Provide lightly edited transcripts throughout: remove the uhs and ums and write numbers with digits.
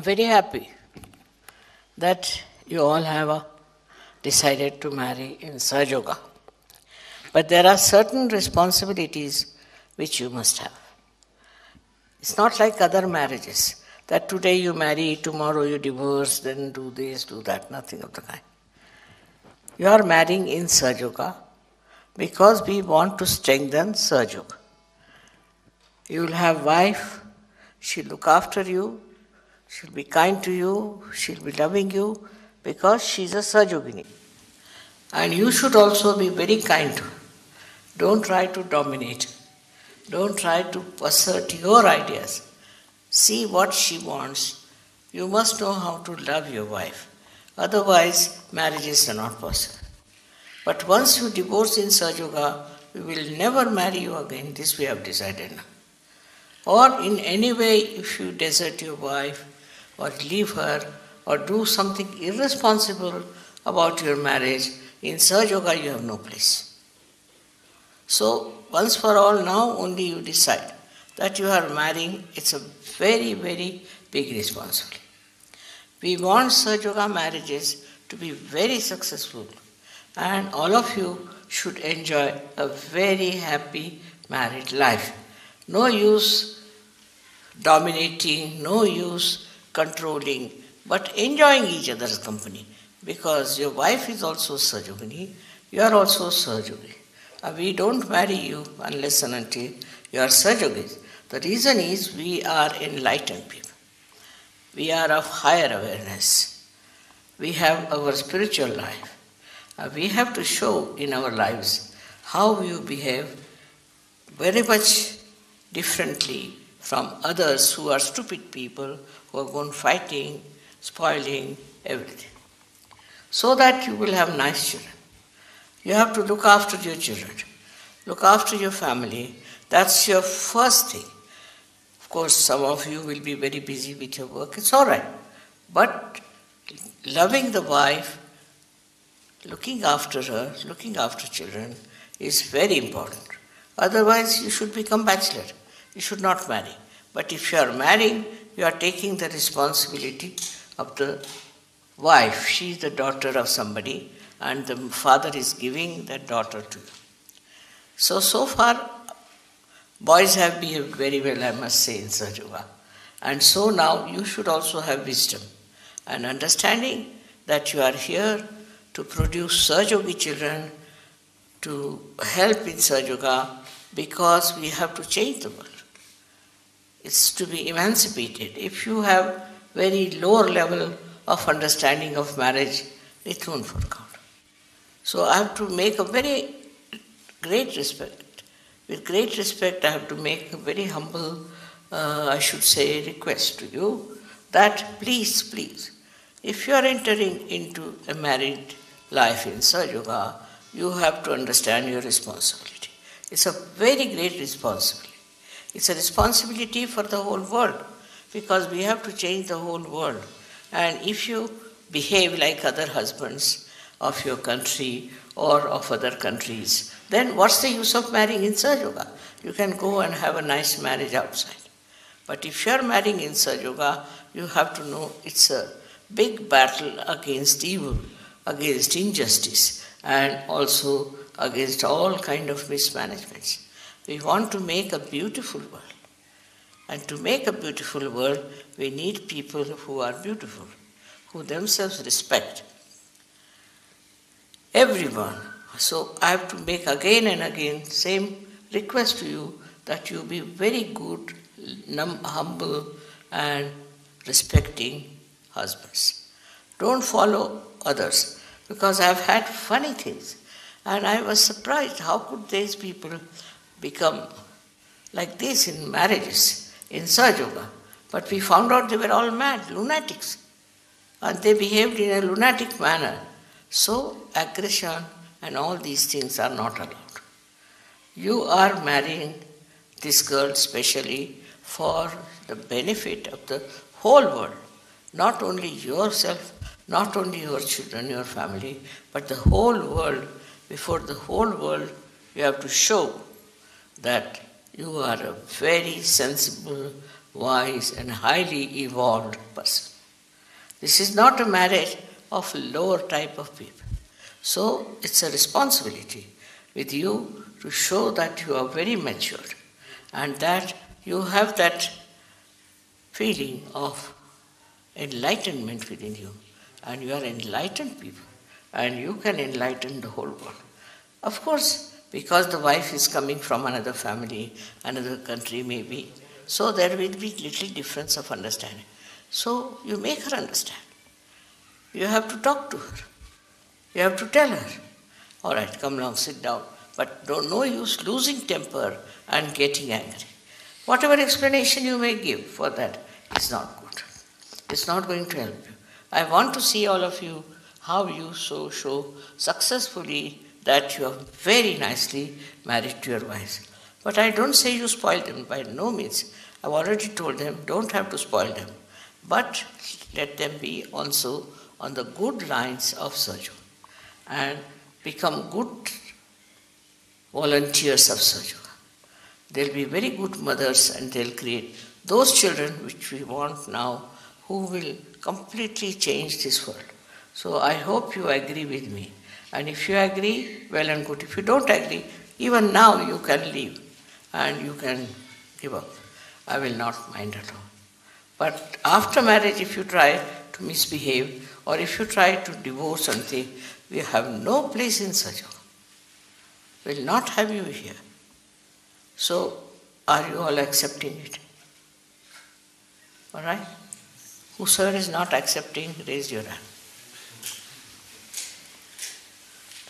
I'm very happy that you all have decided to marry in Sahaja Yoga. But there are certain responsibilities which you must have. It's not like other marriages, that today you marry, tomorrow you divorce, then do this, do that, nothing of the kind. You are marrying in Sahaja Yoga because we want to strengthen Sahaja Yoga. You will have wife, she'll look after you, she'll be kind to you, she'll be loving you because she's a Sahaja Yogini. And you should also be very kind to her. Don't try to dominate. Don't try to assert your ideas. See what she wants. You must know how to love your wife. Otherwise, marriages are not possible. But once you divorce in Sahaja Yoga, we will never marry you again. This we have decided now. Or in any way, if you desert your wife, or leave her, or do something irresponsible about your marriage, in Sahaja Yoga you have no place. So, once for all, now only you decide that you are marrying. It's a very, very big responsibility. We want Sahaja Yoga marriages to be very successful, and all of you should enjoy a very happy married life. No use dominating, no use controlling, but enjoying each other's company. Because your wife is also Sahaja Yogini, you are also Sahaja Yogi. We don't marry you unless and until you are Sahaja Yogis. The reason is we are enlightened people. We are of higher awareness. We have our spiritual life. We have to show in our lives how you behave very much differently from others who are stupid people, who are going fighting, spoiling everything. So that you will have nice children. You have to look after your children, look after your family. That's your first thing. Of course, some of you will be very busy with your work. It's all right. But loving the wife, looking after her, looking after children is very important. Otherwise, you should become bachelor. You should not marry. But if you are marrying, you are taking the responsibility of the wife. She is the daughter of somebody, and the father is giving that daughter to you. So far, boys have behaved very well, I must say, in Sahaja Yoga. And so now you should also have wisdom and understanding that you are here to produce Sahaja Yogi children, to help in Sahaja Yoga, because we have to change the world. It's to be emancipated. If you have very lower level of understanding of marriage, it won't work out. So I have to make a very great respect. With great respect, I have to make a very humble, I should say, request to you that please, if you are entering into a married life in Sahaja Yoga, you have to understand your responsibility. It's a very great responsibility. It's a responsibility for the whole world, because we have to change the whole world. And if you behave like other husbands of your country or of other countries, then what's the use of marrying in Sahaja Yoga? You can go and have a nice marriage outside. But if you are marrying in Sahaja Yoga, you have to know it's a big battle against evil, against injustice, and also against all kind of mismanagements. We want to make a beautiful world. And to make a beautiful world, we need people who are beautiful, who themselves respect everyone. So I have to make again and again same request to you that you be very good, humble and respecting husbands. Don't follow others, because I have had funny things. And I was surprised, how could these people become like this in marriages, in Sahaja Yoga? But we found out they were all mad, lunatics. And they behaved in a lunatic manner. So aggression and all these things are not allowed. You are marrying this girl specially for the benefit of the whole world. Not only yourself, not only your children, your family, but the whole world. Before the whole world, you have to show that you are a very sensible, wise, and highly evolved person. This is not a marriage of lower type of people. So it's a responsibility with you to show that you are very matured and that you have that feeling of enlightenment within you, and you are enlightened people, and you can enlighten the whole world. Of course, because the wife is coming from another family, another country maybe, so there will be little difference of understanding. So you make her understand. You have to talk to her. You have to tell her, all right, come along, sit down. But no use losing temper and getting angry. Whatever explanation you may give for that is not good. It's not going to help you. I want to see all of you how you show successfully that you are very nicely married to your wives. But I don't say you spoil them, by no means. I've already told them, don't have to spoil them. But let them be also on the good lines of Sahaja and become good volunteers of Sahaja. They'll be very good mothers and they'll create those children which we want now who will completely change this world. So I hope you agree with me. And if you agree, well and good. If you don't agree, even now you can leave and you can give up. I will not mind at all. But after marriage, if you try to misbehave or if you try to divorce something, we have no place in Sahaja. We will not have you here. So, are you all accepting it? All right? Whosoever is not accepting, raise your hand.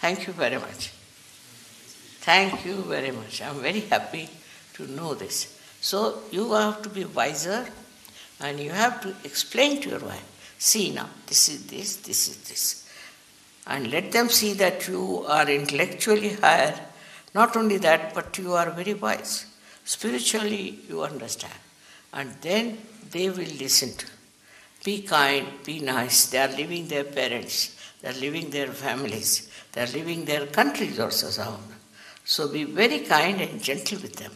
Thank you very much. Thank you very much. I am very happy to know this. So, you have to be wiser and you have to explain to your wife, see now, this is this, this is this. And let them see that you are intellectually higher. Not only that, but you are very wise. Spiritually, you understand. And then they will listen to you. Be kind, be nice. They are leaving their parents. They are leaving their families. They are leaving their countries also. So be very kind and gentle with them.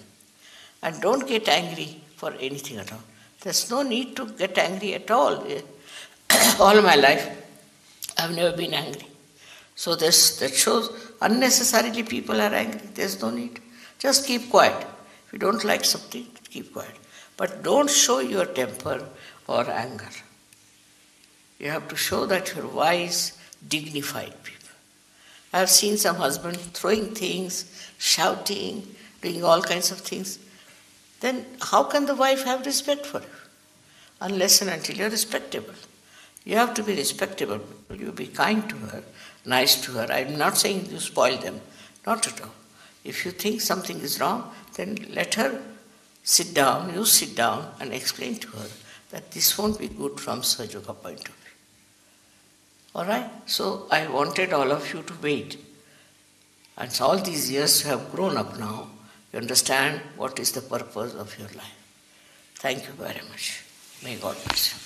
And don't get angry for anything at all. There's no need to get angry at all. All my life, I've never been angry. So that shows unnecessarily people are angry. There's no need. Just keep quiet. If you don't like something, keep quiet. But don't show your temper or anger. You have to show that you're wise, dignified people. I have seen some husband throwing things, shouting, doing all kinds of things. Then how can the wife have respect for you? Unless and until you're respectable. You have to be respectable. You be kind to her, nice to her. I'm not saying you spoil them. Not at all. If you think something is wrong, then let her sit down, you sit down and explain to her that this won't be good from Sahaja point of view. All right? So I wanted all of you to wait. And so all these years you have grown up now. You understand what is the purpose of your life. Thank you very much. May God bless you.